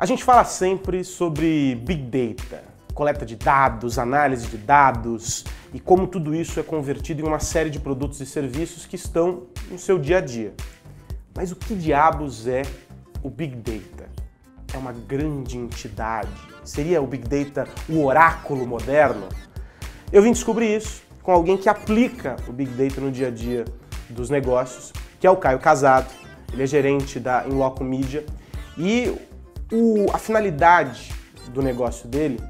A gente fala sempre sobre Big Data, coleta de dados, análise de dados e como tudo isso é convertido em uma série de produtos e serviços que estão no seu dia a dia. Mas o que diabos é o Big Data? É uma grande entidade? Seria o Big Data o oráculo moderno? Eu vim descobrir isso com alguém que aplica o Big Data no dia a dia dos negócios, que é o Caio Casado. Ele é gerente da Inloco Media e a finalidade do negócio dele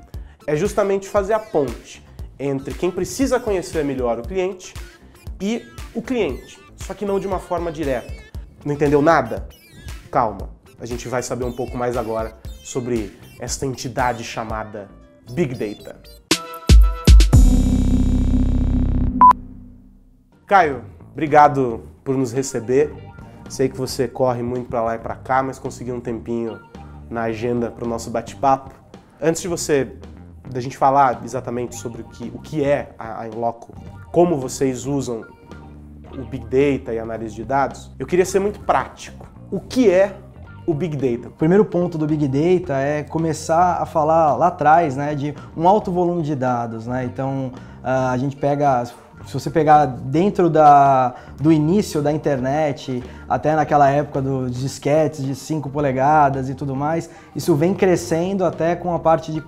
é justamente fazer a ponte entre quem precisa conhecer melhor o cliente e o cliente, só que não de uma forma direta. Não entendeu nada? Calma, a gente vai saber um pouco mais agora sobre esta entidade chamada Big Data. Caio, obrigado por nos receber. Sei que você corre muito para lá e para cá, mas conseguiu um tempinho na agenda para o nosso bate-papo. Antes da gente falar exatamente sobre o que é a Inloco, como vocês usam o Big Data e a análise de dados, eu queria ser muito prático. O que é o Big Data? O primeiro ponto do Big Data é começar a falar lá atrás, né, de um alto volume de dados, né? Então, a gente pega... Se você pegar dentro do início da internet, até naquela época dos disquetes de 5 polegadas e tudo mais, isso vem crescendo até com a parte de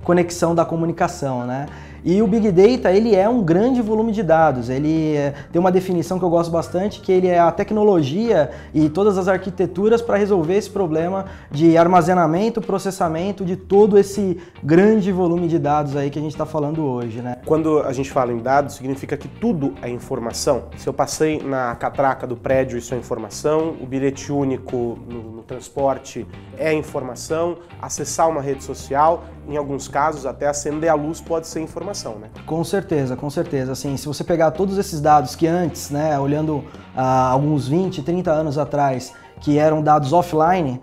conexão da comunicação, né? E o Big Data, ele é um grande volume de dados, ele tem uma definição que eu gosto bastante, que ele é a tecnologia e todas as arquiteturas para resolver esse problema de armazenamento, processamento de todo esse grande volume de dados aí que a gente está falando hoje, né? Quando a gente fala em dados, significa que tudo é informação. Se eu passei na catraca do prédio, isso é informação, o bilhete único no transporte é informação, acessar uma rede social, em alguns casos até acender a luz pode ser informação. Né? Com certeza, com certeza. Assim, se você pegar todos esses dados que antes, né, olhando alguns 20, 30 anos atrás, que eram dados offline,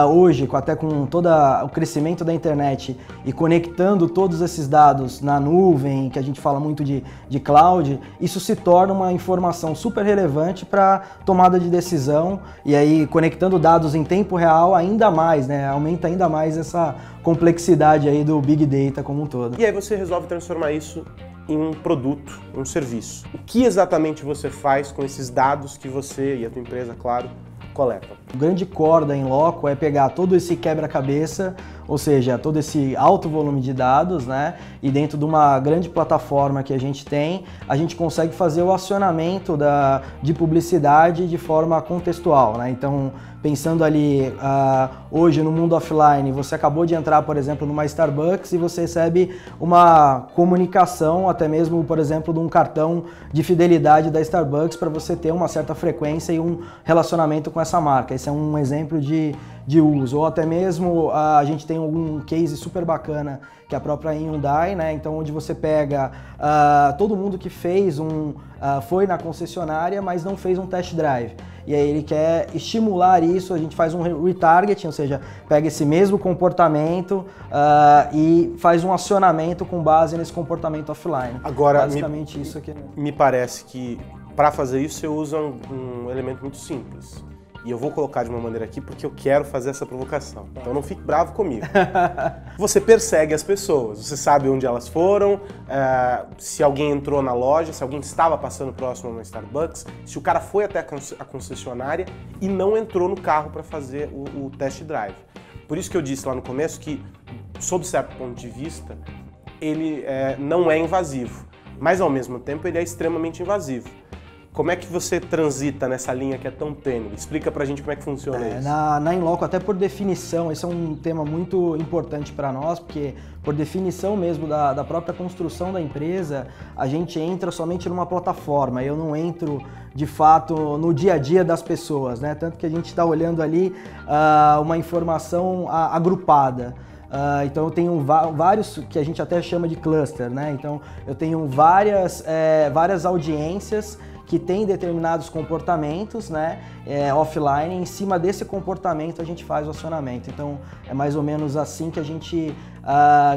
hoje, até com todo o crescimento da internet e conectando todos esses dados na nuvem, que a gente fala muito de cloud, isso se torna uma informação super relevante para tomada de decisão e aí conectando dados em tempo real ainda mais, né, aumenta ainda mais essa complexidade aí do Big Data como um todo. E aí você resolve transformar isso em um produto, um serviço. O que exatamente você faz com esses dados que você e a tua empresa, claro, coleta? O grande core da Inloco é pegar todo esse quebra-cabeça, ou seja, todo esse alto volume de dados, né? E dentro de uma grande plataforma que a gente tem, a gente consegue fazer o acionamento de publicidade de forma contextual, né? Então, pensando ali, hoje no mundo offline, você acabou de entrar, por exemplo, numa Starbucks e você recebe uma comunicação, até mesmo, por exemplo, de um cartão de fidelidade da Starbucks para você ter uma certa frequência e um relacionamento com essa marca. Esse é um exemplo de uso. Ou até mesmo a gente tem um case super bacana que é a própria Hyundai, né? Então, onde você pega todo mundo que fez foi na concessionária, mas não fez um test drive. E aí ele quer estimular isso, a gente faz um retargeting, ou seja, pega esse mesmo comportamento e faz um acionamento com base nesse comportamento offline. Agora, basicamente isso aqui. Me parece que para fazer isso você usa um elemento muito simples. E eu vou colocar de uma maneira aqui porque eu quero fazer essa provocação. Então não fique bravo comigo. Você persegue as pessoas, você sabe onde elas foram, se alguém entrou na loja, se alguém estava passando próximo a uma Starbucks, se o cara foi até a concessionária e não entrou no carro para fazer o test drive. Por isso que eu disse lá no começo que, sob certo ponto de vista, ele não é invasivo, mas ao mesmo tempo ele é extremamente invasivo. Como é que você transita nessa linha que é tão tênue? Explica pra gente como é que funciona isso. Na Inloco, até por definição, esse é um tema muito importante para nós, porque por definição mesmo da própria construção da empresa, a gente entra somente numa plataforma, eu não entro de fato no dia a dia das pessoas, né? Tanto que a gente está olhando ali uma informação agrupada. Então eu tenho vários que a gente até chama de cluster, né? Então eu tenho várias audiências que tem determinados comportamentos, né, offline, em cima desse comportamento a gente faz o acionamento. Então é mais ou menos assim que a gente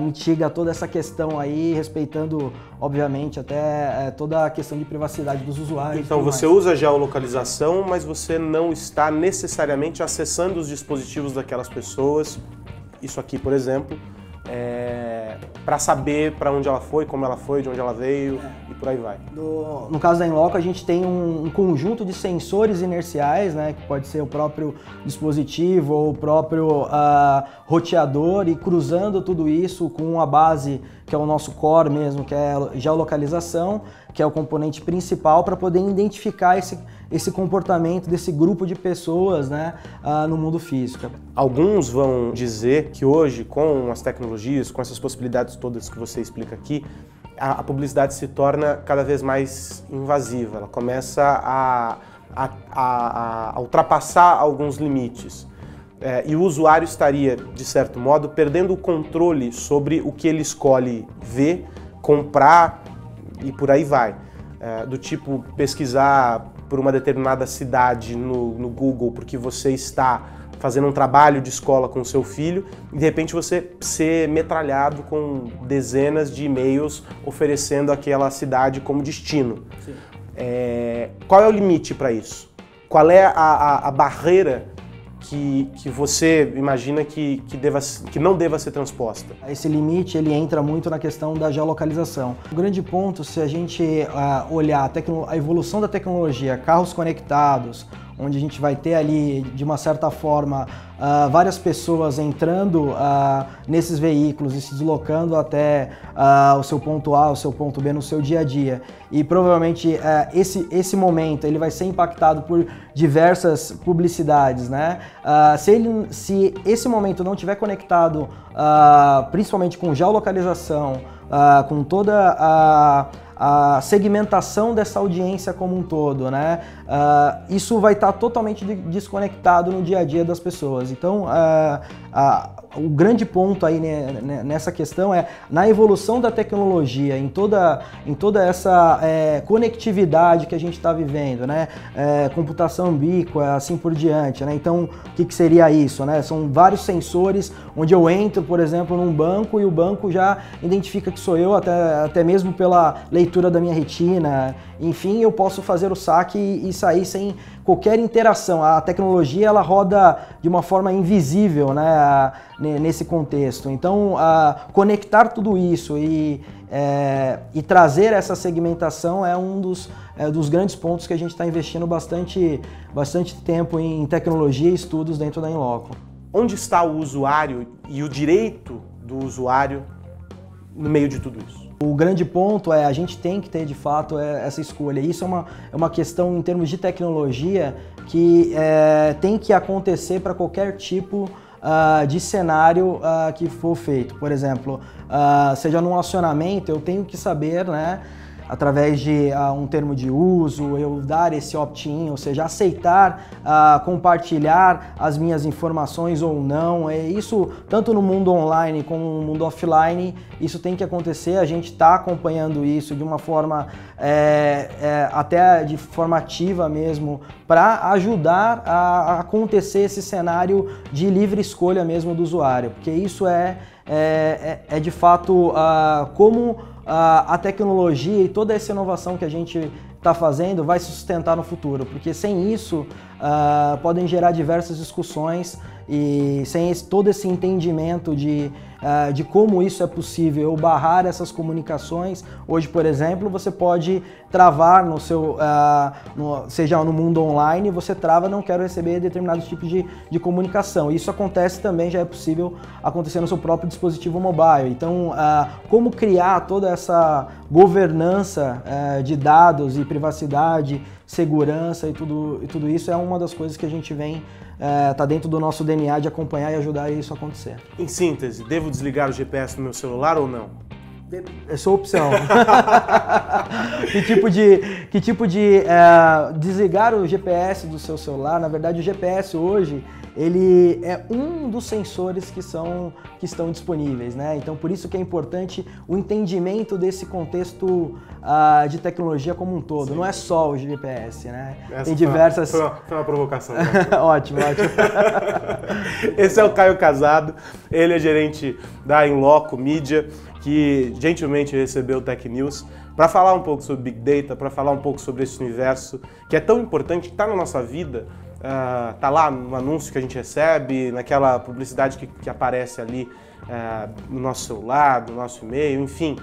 mitiga toda essa questão aí, respeitando, obviamente, até toda a questão de privacidade dos usuários. Então você usa a geolocalização, mas você não está necessariamente acessando os dispositivos daquelas pessoas, isso aqui, por exemplo, para saber para onde ela foi, como ela foi, de onde ela veio e por aí vai. No caso da Inloco, a gente tem um conjunto de sensores inerciais, né, que pode ser o próprio dispositivo ou o próprio roteador, e cruzando tudo isso com a base, que é o nosso core mesmo, que é a geolocalização, que é o componente principal para poder identificar esse comportamento desse grupo de pessoas, né, no mundo físico. Alguns vão dizer que hoje, com as tecnologias, com essas possibilidades todas que você explica aqui, a publicidade se torna cada vez mais invasiva, ela começa a ultrapassar alguns limites. E o usuário estaria, de certo modo, perdendo o controle sobre o que ele escolhe ver, comprar e por aí vai. Do tipo pesquisar por uma determinada cidade no Google porque você está fazendo um trabalho de escola com o seu filho e de repente você ser metralhado com dezenas de e-mails oferecendo aquela cidade como destino. Qual é o limite para isso? Qual é a barreira que você imagina que não deva ser transposta? Esse limite ele entra muito na questão da geolocalização. O grande ponto, se a gente olhar a evolução da tecnologia, carros conectados, onde a gente vai ter ali, de uma certa forma, várias pessoas entrando nesses veículos e se deslocando até o seu ponto A, o seu ponto B no seu dia a dia. E provavelmente esse momento ele vai ser impactado por diversas publicidades, né? Se esse momento não estiver conectado, principalmente com geolocalização, com toda a segmentação dessa audiência como um todo, né? Isso vai estar totalmente desconectado no dia a dia das pessoas. Então, o grande ponto aí nessa questão é na evolução da tecnologia, em toda essa conectividade que a gente está vivendo, né? Computação ubíqua, assim por diante, né? Então, o que seria isso, né? São vários sensores onde eu entro, por exemplo, num banco e o banco já identifica que sou eu, até mesmo pela leitura da minha retina. Enfim, eu posso fazer o saque e sair sem qualquer interação. A tecnologia ela roda de uma forma invisível, né, nesse contexto. Então, conectar tudo isso e trazer essa segmentação é um dos grandes pontos que a gente está investindo bastante tempo em tecnologia e estudos dentro da Inloco. Onde está o usuário e o direito do usuário no meio de tudo isso? O grande ponto a gente tem que ter de fato essa escolha. Isso é uma questão em termos de tecnologia que tem que acontecer para qualquer tipo de cenário que for feito. Por exemplo, seja num acionamento, eu tenho que saber, né, através de um termo de uso, eu dar esse opt-in, ou seja, aceitar compartilhar as minhas informações ou não. Isso tanto no mundo online como no mundo offline, isso tem que acontecer. A gente está acompanhando isso de uma forma até de forma ativa mesmo, para ajudar a acontecer esse cenário de livre escolha mesmo do usuário, porque isso é de fato como a tecnologia e toda essa inovação que a gente está fazendo vai se sustentar no futuro, porque sem isso podem gerar diversas discussões e sem todo esse entendimento de como isso é possível, eu barrar essas comunicações. Hoje, por exemplo, você pode travar no seu, seja no mundo online, você trava, não quero receber determinados tipos de comunicação. Isso acontece também, já é possível acontecer no seu próprio dispositivo mobile. Então, como criar toda essa governança de dados e privacidade, segurança e tudo isso é uma das coisas que a gente vem tá dentro do nosso DNA de acompanhar e ajudar isso a acontecer. Em síntese, devo desligar o GPS no meu celular ou não? É sua opção. Que tipo de desligar o GPS do seu celular? Na verdade, o GPS hoje ele é um dos sensores que estão disponíveis, né? Então, por isso que é importante o entendimento desse contexto de tecnologia como um todo. Sim. Não é só o GPS, né? Tem diversas... Foi uma provocação. Ótimo, ótimo. Esse é o Caio Casado, ele é gerente da Inloco Media, que gentilmente recebeu o Tech News para falar um pouco sobre Big Data, para falar um pouco sobre esse universo que é tão importante, que está na nossa vida, tá lá no anúncio que a gente recebe, naquela publicidade que aparece ali no nosso celular, no nosso e-mail, enfim,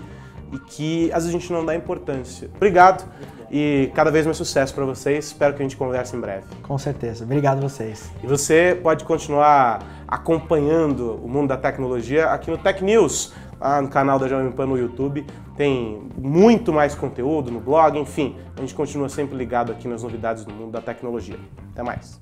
e que às vezes a gente não dá importância. Obrigado e cada vez mais sucesso para vocês, espero que a gente converse em breve. Com certeza, obrigado a vocês. E você pode continuar acompanhando o mundo da tecnologia aqui no Tech News, lá no canal da Jovem Pan no YouTube, tem muito mais conteúdo no blog, enfim, a gente continua sempre ligado aqui nas novidades do mundo da tecnologia. Até mais!